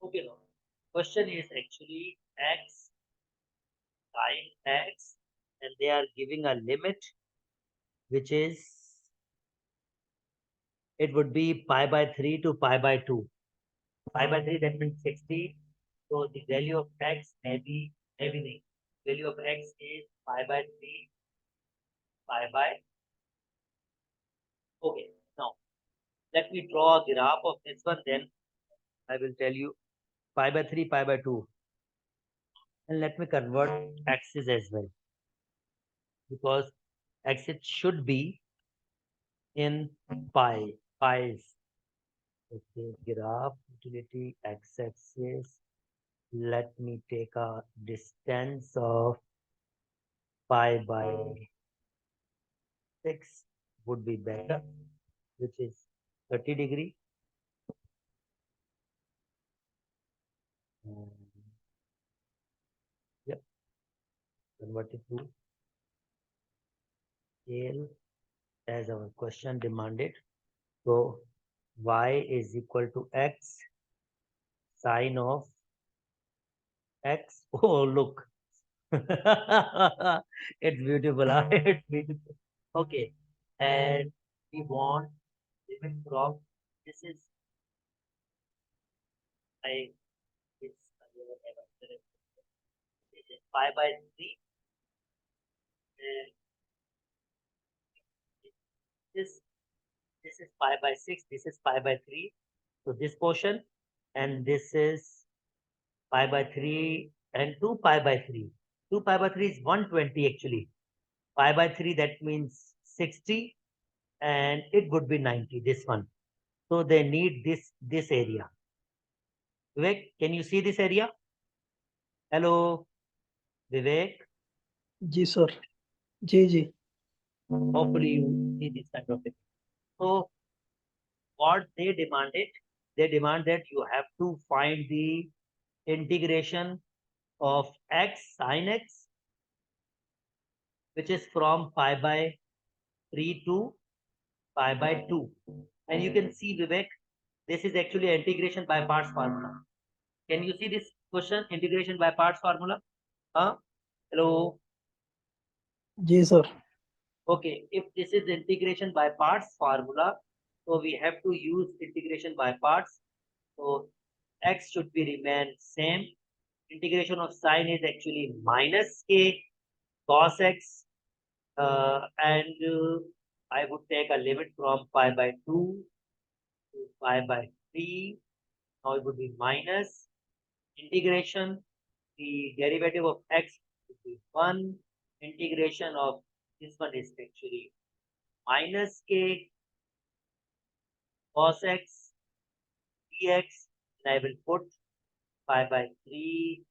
Okay, now question is actually x sine x, and they are giving a limit which is, it would be pi by 3 to pi by 2. Pi by 3, that means 60. So the value of x may be everything. Value of x is pi by 3, pi by. Okay, now let me draw a graph of this one, then I will tell you pi by 3, pi by 2. And let me convert axis as well, because axis should be in pi, pi's. Okay, graph utility x-axis. Let me take a distance of pi by 6 would be better, which is 30 degree. Yep, convert it to scale as our question demanded. So y is equal to x sine of x. Oh, look. It's beautiful. Huh? It's beautiful. Okay. And we want limit from, this is, I, it's, this is pi by 3. And this, this is pi by 6. This is pi by 3. So this portion, and this is pi by 3 and 2 pi by 3. 2 pi by 3 is 120 actually. Pi by 3, that means 60, and it would be 90, this one. So they need this area. Vivek, can you see this area? Hello, Vivek. जी sir, जी Hopefully you see this kind of thing. So what they demand that you have to find the integration of x sine x, which is from pi by 3 to pi by 2. And you can see, Vivek, this is actually integration by parts formula. Can you see this question, integration by parts formula? Huh? Hello. जी sir, Okay, if this is integration by parts formula, so we have to use integration by parts. So x should be remain same. Integration of sine is actually minus k cos x, and I would take a limit from pi by 2 to pi by 3. Now it would be minus integration. The derivative of x would be 1. Integration of this one is actually minus k cos x dx, and I will put pi by 3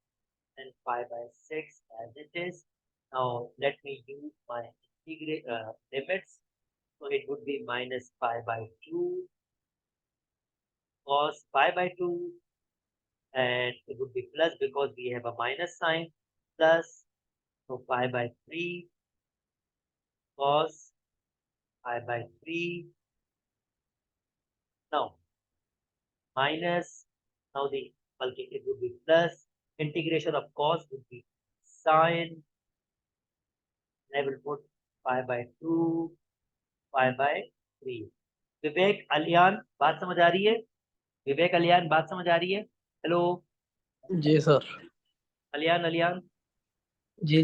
and pi by 6 as it is. Now let me use my limits. So it would be minus pi by 2 cos pi by 2, and it would be plus because we have a minus sign, plus, so pi by 3 cos pi by 3. Now minus, now the bulky, it would be plus, integration of cos would be sine, I will put pi by 2, pi by 3. विवेक अलियान बात समझ आ रही है? विवेक अलियान बात समझ आ रही है? Hello जी sir, अलियान, अलियान, जी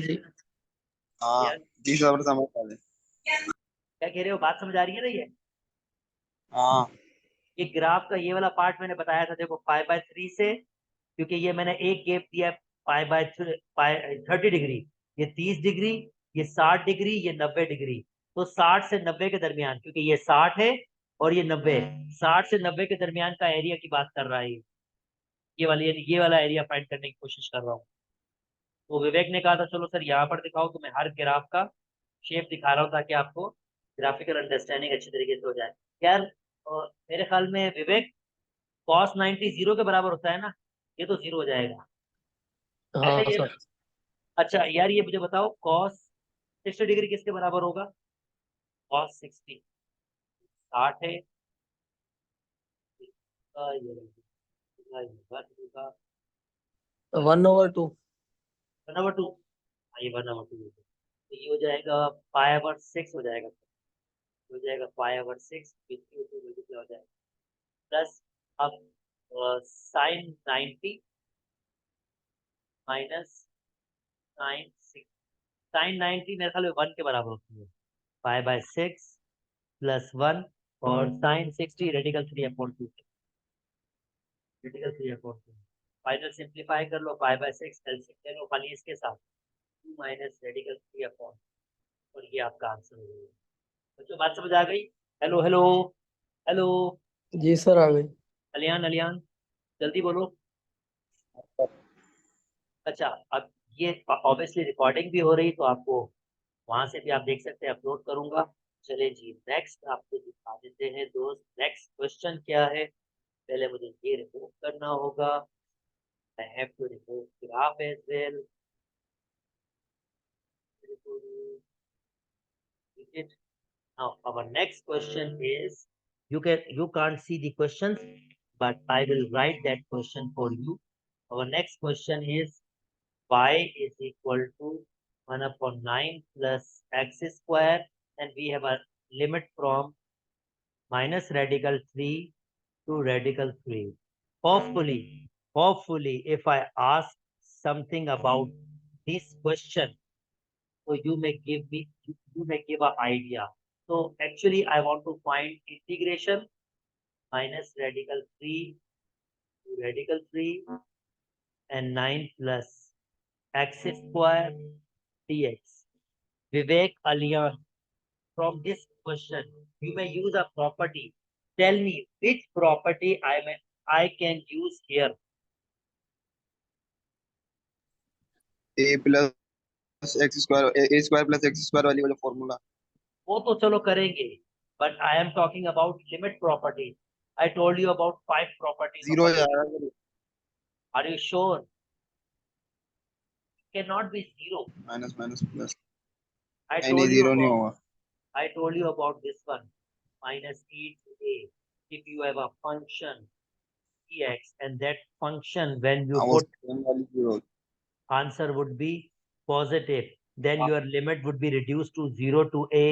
हाँ अलियान, जी sir, समझ पा रहे। क्या कह रहे हो? बात समझ आ रही है ना? हाँ ये ग्राफ का ये वाला पार्ट मैंने बताया था, देखो पाई बाय 3 से, क्योंकि ये मैंने एक गैप दिया पाई बाय 30 डिग्री, ये 30 डिग्री, ये 60 डिग्री, ये 90 डिग्री। तो 60 से 90 के दरमियान, क्योंकि ये 60 है और ये 90, 60 से 90 के दरमियान का एरिया की बात कर रहा है ये वाला एरिया फाइंड करने की कोशिश कर रहा हूँ। तो विवेक ने कहा था चलो सर यहाँ पर दिखाओ, तो मैं हर ग्राफ का शेप दिखा रहा हूँ ताकि आपको ग्राफिकल अंडरस्टैंडिंग अच्छी तरीके से हो जाए। यार मेरे ख्याल में विवेक, cos 90 जीरो के बराबर होता है ना? ये तो जीरो हो जाएगा, ऐसा हाँ ही है ना? सर, अच्छा यार, ये मुझे बताओ cos 60 डिग्री किसके बराबर होगा? cos 60 60 है, ये होगा 1/2। 1/2। ये 1/2 तो ये हो जाएगा 5/6 हो जाएगा, हो जाएगा 5/6 हो जाएगा प्लस अब साइन 90 माइनस साइन 6, साइन 90 मेरे ख्याल में 1 के बराबर होती है, 5/6 प्लस 1 और sine 60 radical 3/2, radical 3/2 final simplify कर लो, 5/6 एलसीएम ले लो खाली इसके साथ 2 माइनस रेडिकल 3/, और ये आपका आंसर हो जाएगा। बच्चों बात समझ आ गई? हेलो हेलो हेलो, जी सर आ गई। अलियान अलियान जल्दी बोलो। अच्छा अब ये ऑब्वियसली रिकॉर्डिंग भी हो रही, तो आपको वहां से भी आप देख सकते हैं, अपलोड करूंगा। चले जी नेक्स्ट आपको दिखा देते हैं दोस्त, नेक्स्ट क्वेश्चन क्या है। पहले मुझे ये रिमूव करना होगा, I have to remove graph as well. Now our next question is, you can't see the questions, but I will write that question for you. Our next question is y is equal to 1/9 plus x square, and we have a limit from minus radical 3 to radical 3. Hopefully, if I ask something about this question, so you may give an idea. So actually I want to find integration minus radical 3 to radical 3 and 9 plus x square dx. Vivek Aliyan, from this question you may use a property. Tell me which property I can use here. A plus x square, A square plus x square वाली वाला formula. वो तो चलो करेंगे, but I am talking about limit property. I told you about 5 properties of zero a हो limit. जाएगा। Are you sure? Cannot be zero. Minus minus plus. I नहीं नहीं, told you जीरो नहीं about होगा। I told you about this one, minus e to a. If you have a function ex, and that function when you हाँ वो put same वाली zero. answer would be positive, then your limit would be reduced to 0 to a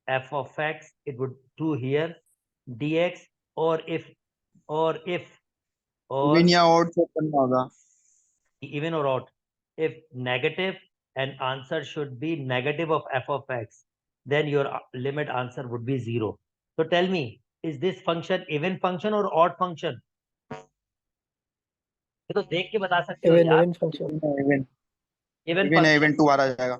f of x, it would 2 here dx, or if or if even or या odd से करना होगा। even or odd, if negative and answer should be negative of f of x, then your limit answer would be 0. So tell me, is this function even function or odd function? ये तो देख के बता सकते हो यार। Even function. Even even even है, function. Even 2 आ जाएगा।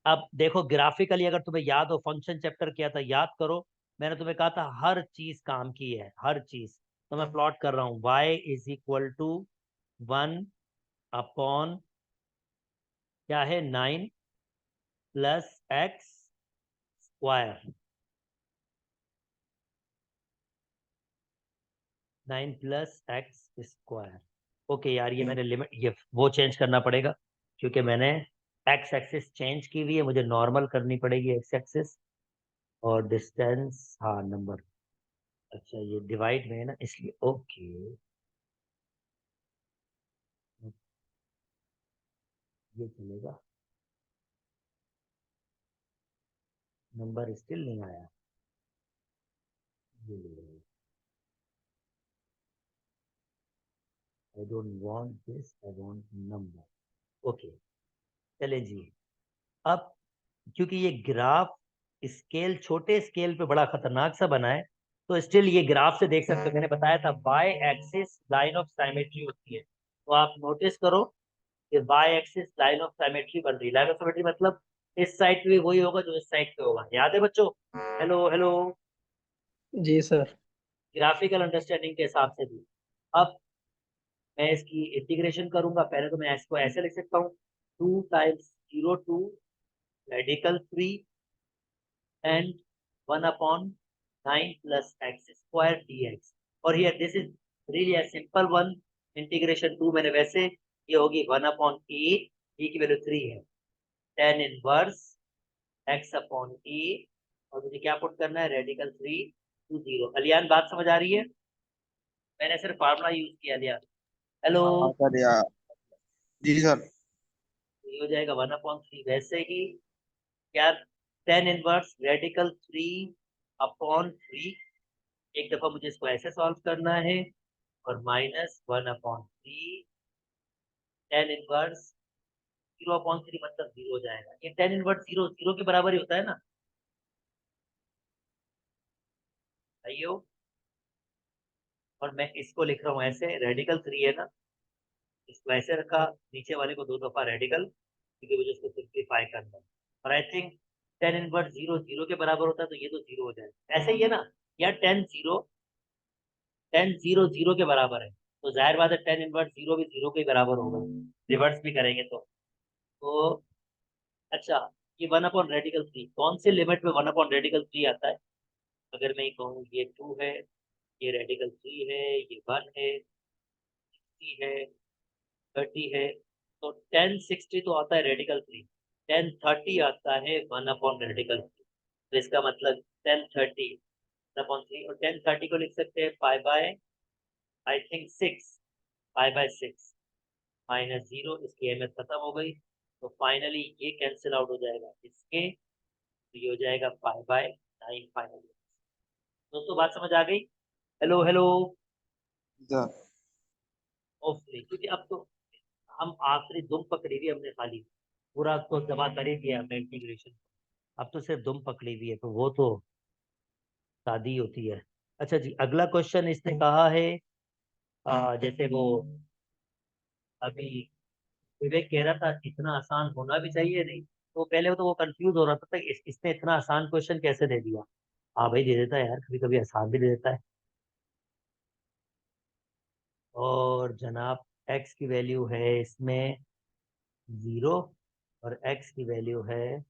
अब देखो ग्राफिकली अगर तुम्हें याद हो, फंक्शन चैप्टर किया था, याद करो, मैंने तुम्हें कहा था हर चीज काम की है, हर चीज। तो मैं प्लॉट कर रहा हूं, y इज इक्वल टू 1/, क्या है, 9 plus x square, 9 plus x square. Okay यार, ये मैंने लिमिट, ये वो चेंज करना पड़ेगा, क्योंकि मैंने एक्स एक्सिस चेंज की हुई है, मुझे नॉर्मल करनी पड़ेगी एक्स एक्सिस, और डिस्टेंस, हाँ नंबर, अच्छा ये डिवाइड में है ना इसलिए, ओके ये चलेगा, नंबर स्टिल नहीं आया, ये I don't want this, I want number. Okay चले जी। अब क्योंकि ये ग्राफ स्केल, छोटे स्केल पे बड़ा खतरनाक सा बना है, तो स्टिल ये ग्राफ से देख सकते हो, मैंने बताया था y axis line of symmetry होती है, तो आप नोटिस करो कि y axis line of symmetry बन रही है। लाइन ऑफ साइमेट्री मतलब इस साइड पे भी वही होगा जो इस साइड पे होगा, याद है बच्चों? हेलो हेलो, जी सर। ग्राफिकल अंडरस्टैंडिंग के हिसाब से भी। अब मैं इसकी इंटीग्रेशन करूंगा, पहले तो मैं इसको ऐसे लिख सकता हूँ, 2 times 0 to radical 3 and 1/9 plus x square dx. और here this is really a simple one, integration 2 मैंने वैसे, ये होगी 1/8, e की वैल्यू 3 है, tan इनवर्स x/a, और मुझे क्या पुट करना है, रेडिकल 3 to 0। अलियान बात समझ आ रही है? मैंने सिर्फ फार्मूला यूज किया अलियान, हेलो। हाँ सर यार। जी सर। ये हो जाएगा 1/3 वैसे ही। क्या 10 इनवर्स रेडिकल 3/3। एक दफा मुझे इसको ऐसे सॉल्व करना है। और -1/3 10 इनवर्स 0/3 मतलब 0 हो जाएगा। ये 10 इनवर्स 0 0 के बराबर ही होता है ना भाइयों। और मैं इसको लिख रहा हूँ ऐसे, रेडिकल 3 है ना, इसको ऐसे रखा, नीचे वाले को 2 दफा रेडिकल, क्योंकि मुझे इसको सिंप्लीफाई करना है। और आई थिंक 10 इनवर्स 0 0 के बराबर होता है, तो ये तो 0 हो जाएगा, ऐसे ही है ना। या 10 0 के बराबर है, तो जाहिर बात है 10 इनवर्स 0 भी 0 के बराबर होगा। रिवर्स भी करेंगे तो अच्छा, ये 1/रेडिकल 3 कौन से लिमिट में 1/रेडिकल 3 आता है? अगर मैं ये कहूँ ये 2 है, ये रेडिकल 3 है, ये 1 है, 60 है, 30 है, तो 1060 तो आता है रेडिकल 3। 1030 आता है 1/रेडिकल 3। तो इसका मतलब 1030/3, और 1030 को लिख सकते हैं pi by I think 6, pi by 6 -0, इसकी अहमियत खत्म हो गई। तो फाइनली ये कैंसिल आउट हो जाएगा इसके, तो ये हो जाएगा पाई बाय 9 फाइनली। दोस्तों बात समझ आ गई? Hello hello. सर होपफुली, क्योंकि अब तो हम आखिरी दुम पकड़ी हुई हमने खाली, पूरा तो जमा कर ही दिया हमने इंटीग्रेशन। अब तो सिर्फ दुम पकड़ी हुई है, तो वो तो शादी होती है। अच्छा जी, अगला क्वेश्चन इसने कहा है, जैसे वो अभी विवेक कह रहा था इतना आसान होना भी चाहिए नहीं, तो पहले तो वो कंफ्यूज हो रहा था इसने इतना आसान क्वेश्चन कैसे दे दिया। हाँ भाई, दे देता है यार, कभी कभी आसान भी दे देता है। और जनाब, एक्स की वैल्यू है इसमें 0, और एक्स की वैल्यू है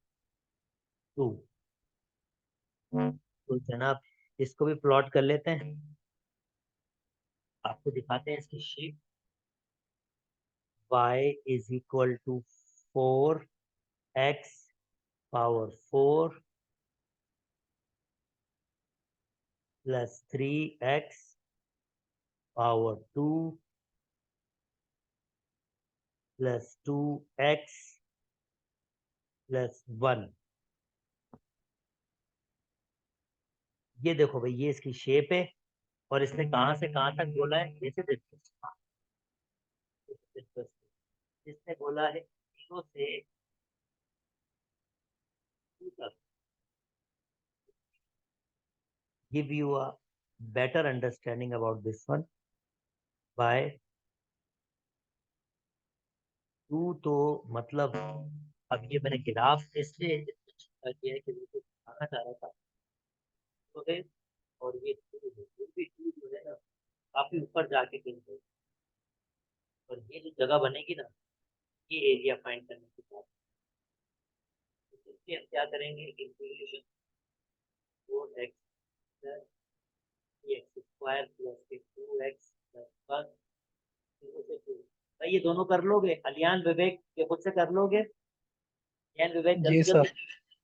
2। तो जनाब, इसको भी प्लॉट कर लेते हैं, आपको दिखाते हैं इसकी shape. y = 4x⁴ + 3x⁴ + 2x + 1। ये देखो भाई, ये इसकी शेप है, और इसने कहां से कहां तक बोला है, जैसे इसने बोला है 0 से 2 तक। Give you a better understanding about this one by 2, तो मतलब अब ये मैंने ग्राफ इसलिए किया है कि मुझे दिखाना चाह रहा था, तो है। और ये 2 है, ये भी 2 जो है ना, काफी ऊपर जाके गिर गई। और ये जो जगह बनेगी ना, ये एरिया फाइंड करने के बाद, तो इससे हम क्या करेंगे, इंटीग्रेशन 4x + x² + 2x + 1 भाई, ये दोनों कर लोगे? अलियान विवेक, ये खुद से कर लोगे? अलियान विवेक, जी जल्दी सर। जल्दी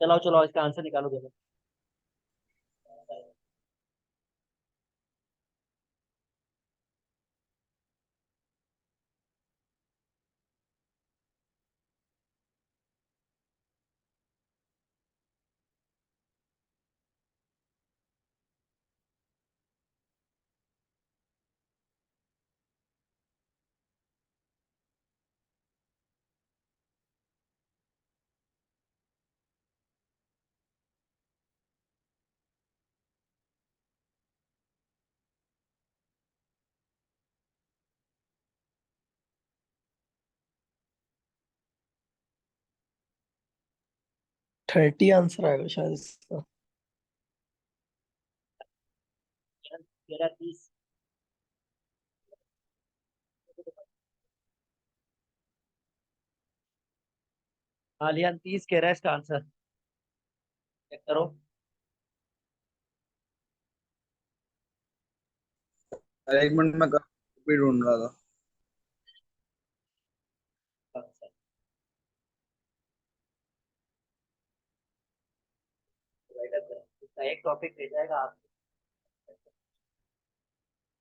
चलाओ चलाओ, इसका आंसर निकालो दोनों। थर्टी आंसर आएगा शायद इसका। 13 30। अलियान 30 कह रहा है इसका आंसर, चेक करो। अरे एक मिनट में भी ढूंढ रहा था। इसका एक टॉपिक रह जाएगा आप,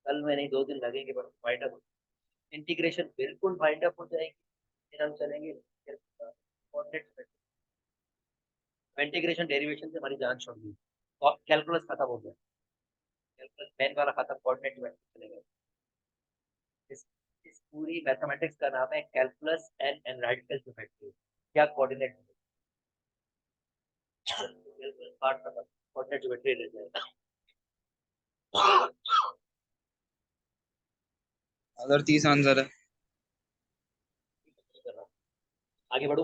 कल में नहीं 2 दिन लगेंगे, बट फाइट अप। इंटीग्रेशन बिल्कुल वाइंड अप हो जाएगी, फिर हम चलेंगे कोऑर्डिनेट। इंटीग्रेशन डेरिवेशन से हमारी जान छोड़ दी और कैलकुलस खत्म हो गया, कैलकुलस मेन वाला खत्म, कोऑर्डिनेट में चले गए। इस इस पूरी मैथमेटिक्स का नाम है कैलकुलस एंड एनालिटिकल ज्योमेट्री। क्या कोऑर्डिनेट पार्ट खत्म, कोऑर्डिनेट ज्योमेट्री रह जाएगा। अगर 30 आंसर है। आगे बढ़ो।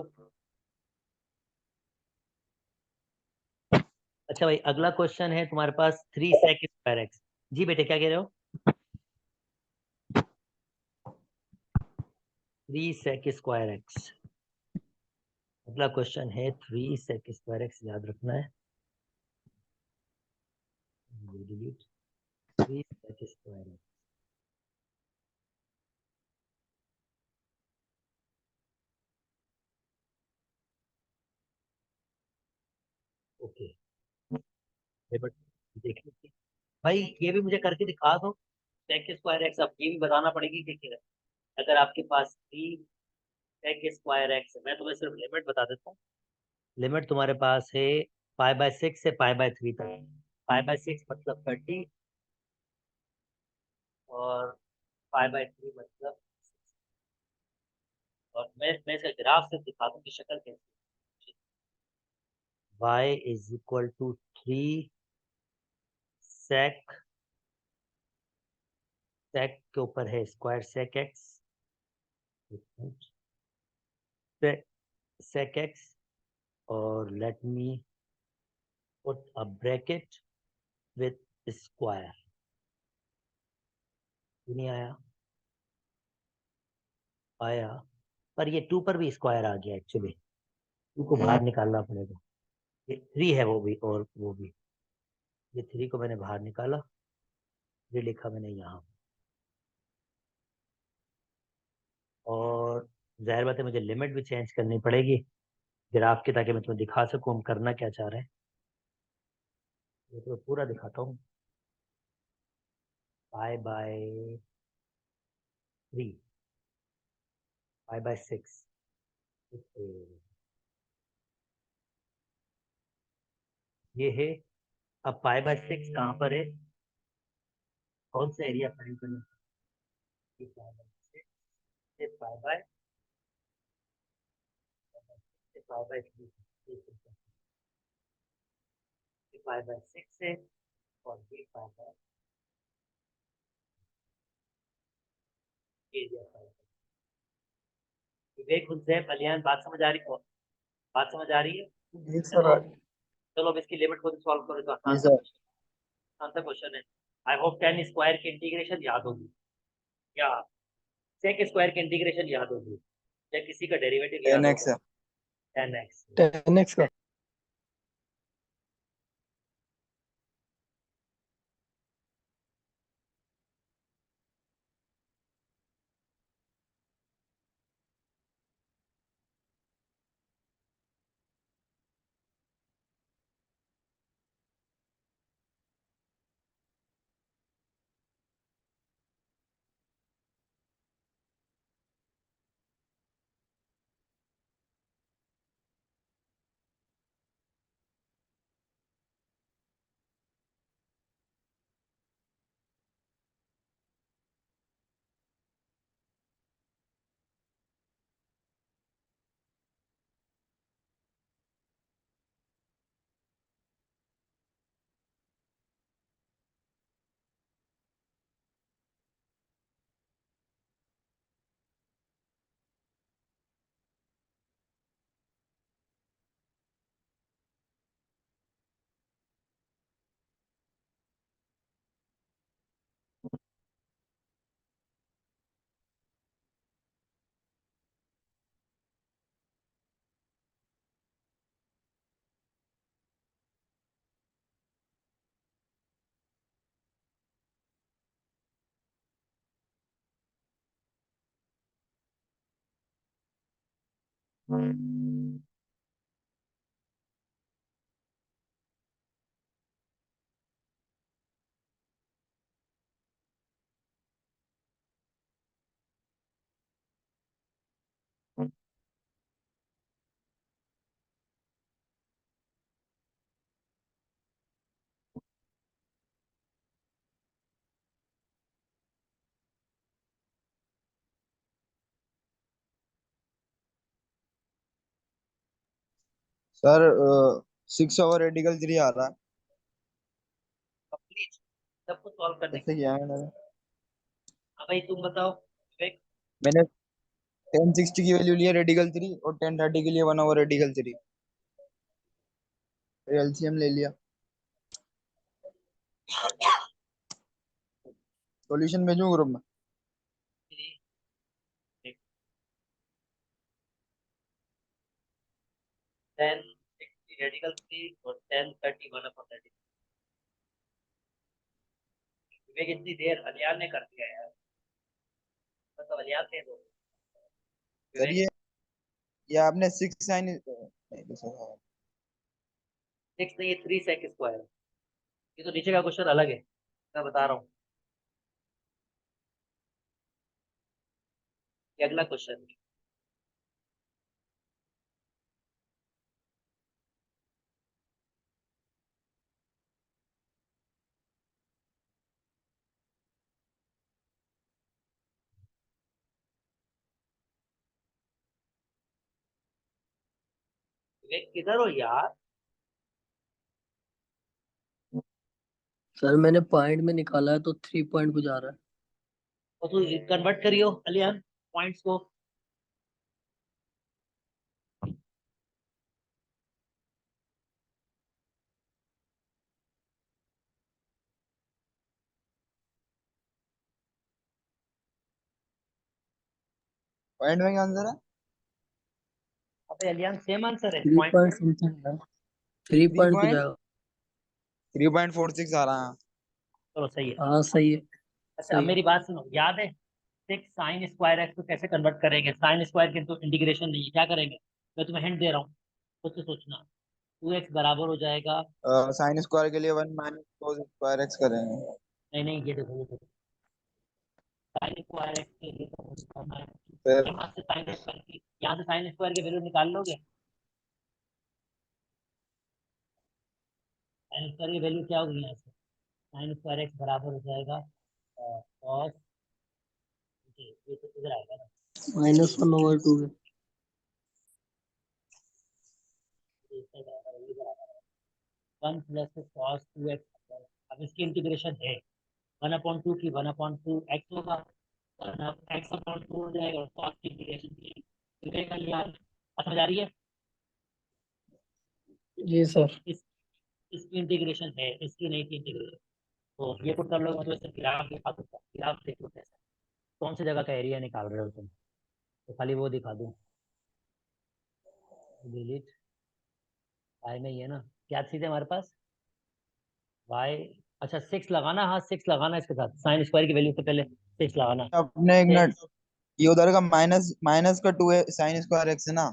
अच्छा भाई, अगला क्वेश्चन है तुम्हारे पास 3 sec²x। जी बेटे क्या कह रहे हो? 3 sec²x। अगला क्वेश्चन है 3 sec²x, याद रखना है। Delete 3 sec²x। ओके, बट देख लीजिए भाई, ये भी मुझे करके दिखा दो। sec²x, अब ये भी बताना पड़ेगी कि क्या है। अगर आपके पास 3 sec²x है, मैं तुम्हें सिर्फ लिमिट बता देता हूँ। लिमिट तुम्हारे पास है π/6 से π/3 तक। π/6 मतलब 30 और π/3 मतलब 6। और मैं इसका ग्राफ से दिखाता हूँ कि शक्ल कैसी है। y is equal to 3 sec, sec के ऊपर है square sec x, sec x, और let me put a bracket with square. नहीं आया? आया, पर ये 2 पर भी स्क्वायर आ गया एक्चुअली। 2 को बाहर निकालना पड़ेगा। ये 3 है वो भी, और वो भी। ये 3 को मैंने बाहर निकाला, ये लिखा मैंने यहाँ। और जाहिर बात है मुझे लिमिट भी चेंज करनी पड़ेगी ग्राफ की, ताकि मैं तुम्हें दिखा सकूँ हम करना क्या चाह रहे हैं। ये तो पूरा दिखाता हूँ। π/3, π/6। ये है। अब π/6 कहाँ पर है, कौन सा एरिया फाइंड करना है? π/6 से π/3, π/6 है, और ये एरिया फाइंड। विवेक हुसैन कल्याण, बात समझ आ रही है? बात समझ आ रही है? जी सर। चलो अब इसकी लिमिट खुद सॉल्व करो तो जी आसान सर। सा क्वेश्चन है। आई होप 10 स्क्वायर की इंटीग्रेशन याद होगी, या सेक स्क्वायर की इंटीग्रेशन याद होगी, या किसी का डेरिवेटिव याद 10x होगा? है। 10x। 10x का। सर 6/√3 आ रहा है। प्लीज सबको सॉल्व करने कैसे किया है मैंने? हाँ भाई तुम बताओ विवेक। मैंने 1060 की वैल्यू लिया रेडिकल 3 और 1030 के लिए 1/√3। एलसीएम ले लिया। सॉल्यूशन भेजूं ग्रुप में? 1060 रेडिकल 3 और 1030 1/30। विवेक इतनी देर अलियान ने कर दिया यार, मतलब अलियान थे दो। सर विवेक ये आपने 6 साइन नहीं तो सर। 6 नहीं, ये 3 sec² है। ये तो नीचे का क्वेश्चन अलग है, मैं बता रहा हूँ। ये अगला क्वेश्चन है। विवेक किधर हो यार? सर मैंने पॉइंट में निकाला है तो 3 पॉइंट कुछ आ रहा है। और तू कन्वर्ट करियो अलियान पॉइंट्स को। पॉइंट में क्या आंसर है? अबे अलियान सेम आंसर है थ्री पॉइंट पॉइंट में। समथिंग है। 3 पॉइंट कुछ आएगा। 3.46 आ रहा है। चलो सही है। हाँ सही है। अच्छा अब सही है। मेरी बात सुनो, याद है 6 sin² x को कैसे कन्वर्ट करेंगे? साइन स्क्वायर की तो इंटीग्रेशन नहीं है, क्या करेंगे? मैं तुम्हें हिंट दे रहा हूँ, खुद से सोचना। 2x बराबर हो जाएगा। साइन स्क्वायर के लिए 1 - cos² x करेंगे। नहीं नहीं, ये देखो ये देखो, sin² x के लिए तो कुछ करना है। फिर यहाँ से साइन स्क्वायर की, यहाँ से साइन स्क्वायर की वैल्यू निकाल लोगे। साइन स्क्वायर की वैल्यू क्या होगी यहाँ से? sin² x बराबर हो जाएगा cos, ये तो इधर आएगा ना, -1/2 है। ये इधर आएगा, ये इधर आएगा। 1 + cos 2x। अब इसकी इंटीग्रेशन है 1/2 की 1/2 x होगा, x/2 हो जाएगा और cos की इंटीग्रेशन की विवेक यार समझ आ रही है? जी सर। इस इसकी इंटीग्रेशन है, इसकी नहीं की इंटीग्रेशन। तो ये पुट कर लो, मतलब इससे ग्राफ दिखा दूंगा, ग्राफ देखो कैसे, कौन सी जगह का एरिया निकाल रहे हो तुम, तो खाली वो दिखा दूं। डिलीट वाई में ही है ना, क्या चीज है हमारे पास? वाई। अच्छा 6 लगाना, हाँ 6 लगाना इसके साथ, साइन स्क्वायर की वैल्यू से पहले 6 लगाना। अपने एक मिनट, 6 ये उधर का माइनस माइनस का 2 है, sin² x है ना।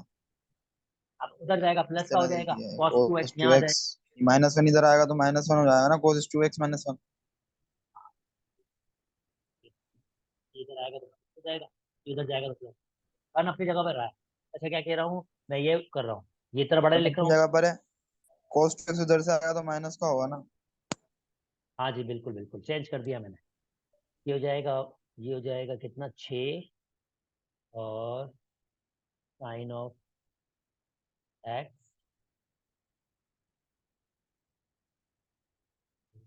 अब उधर जाएगा इस प्लस का हो तरह से जाएगा, किया है cos 2x cos यहाँ टू आ एक्स जाएगा। -1 इधर आएगा तो -1 हो जाएगा ना, cos 2x - 1। ये इधर आएगा तो हो जाएगा, ये उधर जाएगा तो प्लस। और अपनी जगह पर रहा है। अच्छा क्या कह रहा हूँ मैं, ये कर रहा हूँ, ये तरह बड़ा लिख रहा अपनी हूँ। जगह पर है। cos 2x उधर से आएगा तो माइनस का होगा ना। हाँ जी बिल्कुल बिल्कुल, चेंज कर दिया मैंने। ये हो जाएगा, ये हो जाएगा कितना, 6 और साइन ऑफ एक्स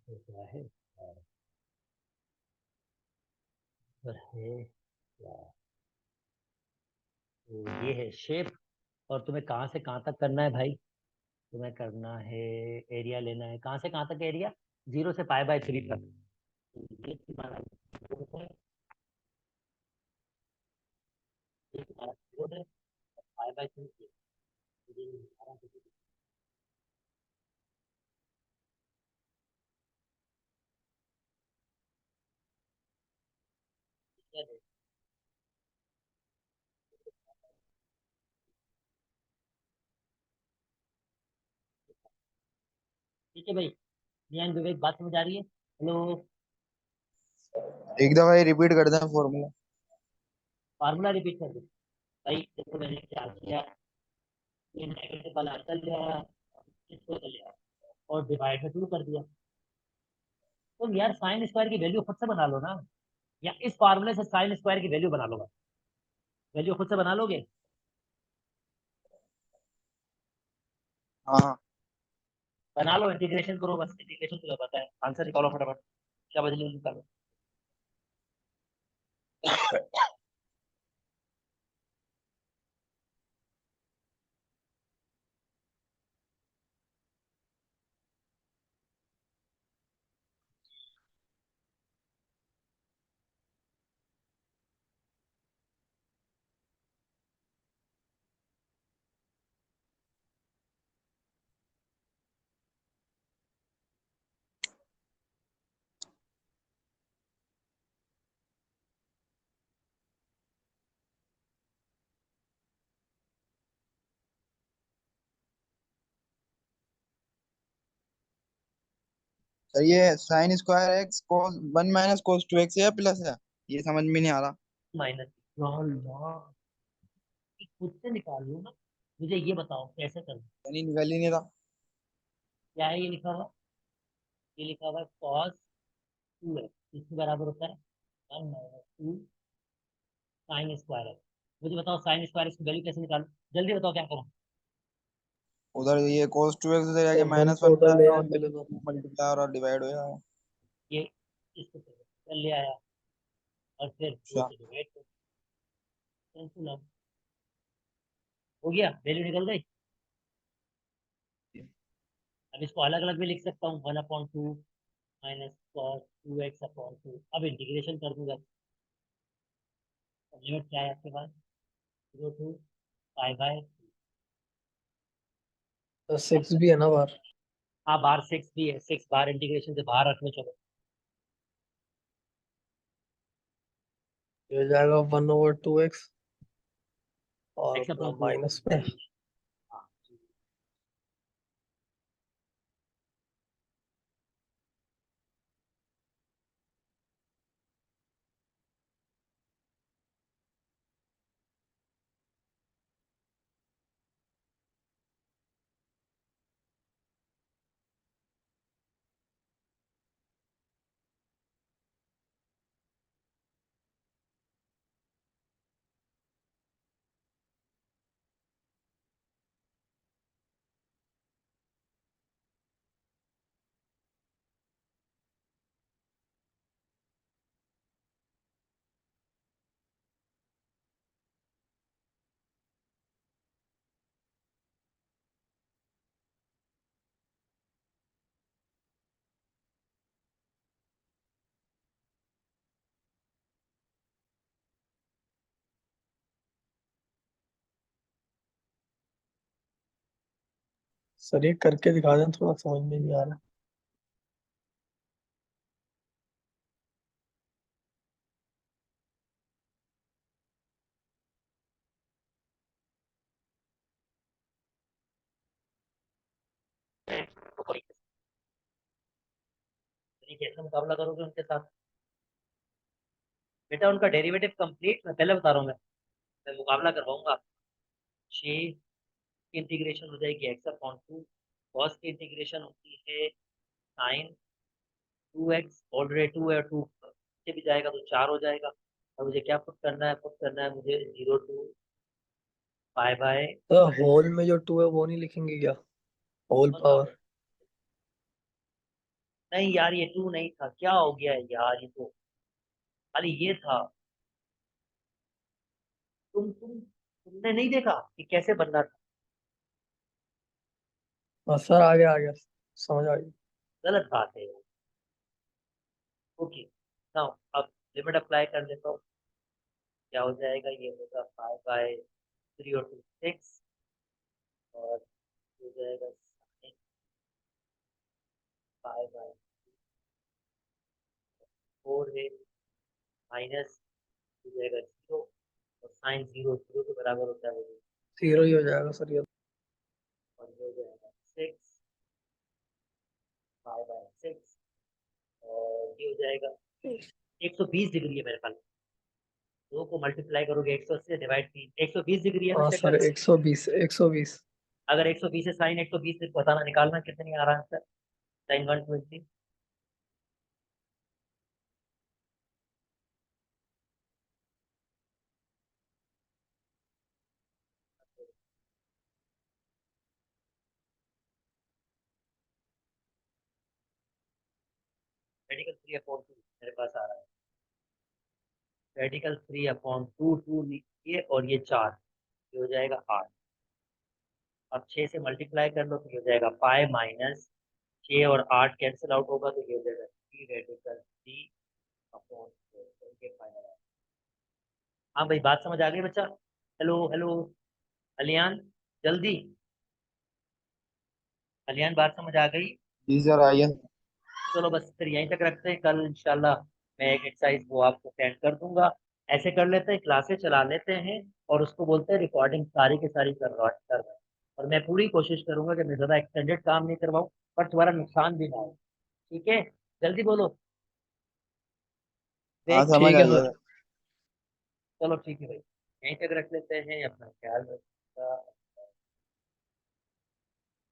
क्या है, और है क्या? तो ये है शेप। और तुम्हें कहाँ से कहाँ तक करना है भाई? तुम्हें करना है, एरिया लेना है, कहाँ से कहाँ तक एरिया? 0 से π/3 तक। ये तुम्हारा 0 है, ये तुम्हारा 0 है, π/3 ये तुम्हारा क्या है? ठीक है भाई, नियन विवेक बात समझ आ रही है? हेलो। एक दफा ये रिपीट कर दें फॉर्मूला। फार्मूला रिपीट कर दो भाई, देखो मैंने क्या किया, ये नेगेटिव वाला चल गया, इसको चल गया और डिवाइड में शुरू कर दिया। तुम यार साइन स्क्वायर की वैल्यू खुद से बना लो ना, या इस फार्मूले से साइन स्क्वायर की वैल्यू बना लो, वैल्यू खुद से बना लोगे। हाँ। बना लो, इंटीग्रेशन करो, बस इंटीग्रेशन तुम्हें पता है, आंसर निकालो फटाफट, क्या बदले निकालो। सर ये साइन स्क्वायर एक्स कोस 1 - cos 2x है या प्लस है? ये समझ में नहीं आ रहा। माइनस, खुद से निकाल लो ना, मुझे ये बताओ कैसे करना। यानी निकल ही नहीं रहा। क्या है ये लिखा हुआ? ये लिखा हुआ है cos 2x, इसके बराबर होता है 1 - 2 साइन स्क्वायर एक्स। मुझे बताओ साइन स्क्वायर एक्स की वैल्यू कैसे निकालूं, जल्दी बताओ क्या करूं। उधर ये cos 2x उधर जाके कॉमन -1 टोटल ले जाएगा आए और पहले तो। मल्टीप्लाई और डिवाइड हो जाएगा। ये इसको कल ले आया और फिर दो अच्छा। से डिवाइड कर, कैंसिल आउट, हो गया, वैल्यू निकल गई। अब इसको अलग अलग भी लिख सकता हूँ, 1/2 -cos 2x/2। अब इंटीग्रेशन कर दूंगा। लिमिट क्या है आपके पास? 0 to π/। तो 6 भी है ना बार। हाँ, बाहर 6 भी है, 6 बाहर इंटीग्रेशन से बाहर रखने, चलो। ये हो जाएगा 1/2x और एक्स अपना अपॉन टू। माइनस में। हाँ, सर ये करके दिखा दें, थोड़ा समझ में नहीं आ रहा। तो कोई कैसे मुकाबला करोगे उनके साथ? बेटा उनका डेरिवेटिव कंप्लीट, मैं पहले बता रहा हूँ, मैं मुकाबला करवाऊंगा। 6 की इंटीग्रेशन हो जाएगी x/2, कॉस की इंटीग्रेशन होती है sin 2x, ऑलरेडी 2 है, 2 से भी जाएगा तो 4 हो जाएगा। और मुझे क्या पुट करना है? पुट करना है मुझे 0 to π/। तो होल में जो 2 है वो नहीं लिखेंगे क्या? होल कौन सा? पावर। नहीं यार, ये 2 नहीं था, क्या हो गया है यार, ये तो खाली ये था। तुमने नहीं देखा कि कैसे बनना था? हाँ सर, आ गया समझ आ गई। गलत बात है यार। ओके, नाउ अब लिमिट अप्लाई कर लेता हूँ। क्या हो जाएगा? ये होगा 5/3 और 6, और हो जाएगा sin 5/4 है, माइनस हो जाएगा 0, और साइन 0 के बराबर होता है वो, 0 ही हो जाएगा सर ये। और ये हो जाएगा 6 5/6, और ये हो जाएगा 120 डिग्री है मेरे पास। दो को मल्टीप्लाई करोगे 180 से डिवाइड 3, 120 डिग्री है ना, हाँ चेक सर, कर लो। 120 120। अगर 120 से साइन 120 से बताना, निकालना कितनी आ रहा है आंसर? साइन 120। रेडिकल 3/2 मेरे पास आ रहा है, रेडिकल 3/2, 2 ये और ये 4, ये हो जाएगा 8। अब 6 से मल्टीप्लाई कर लो तो ये हो जाएगा पाई माइनस 6 और 8 कैंसिल आउट होगा तो ये हो जाएगा 3 रेडिकल 3/4, तो ये फाइनल है। हाँ भाई, बात समझ आ गई बच्चा? हेलो हेलो, अलियान, जल्दी, अलियान, बात समझ आ गई? जी सर आइए। चलो बस फिर यहीं तक रखते हैं, कल इंशाल्लाह मैं एक एक्सरसाइज वो आपको सेंड कर दूंगा। ऐसे कर लेते हैं, क्लासेस चला लेते हैं और उसको बोलते हैं रिकॉर्डिंग सारी की सारी कर रहा है। और मैं पूरी कोशिश करूंगा कि मैं ज़्यादा एक्सटेंडेड काम नहीं करवाऊँ, पर तुम्हारा नुकसान भी ना हो। ठीक है, जल्दी बोलो। हाँ देख, समझ ठीक है आइए। सर। चलो ठीक है भाई, यहीं तक रख लेते हैं, अपना ख्याल रखिएगा।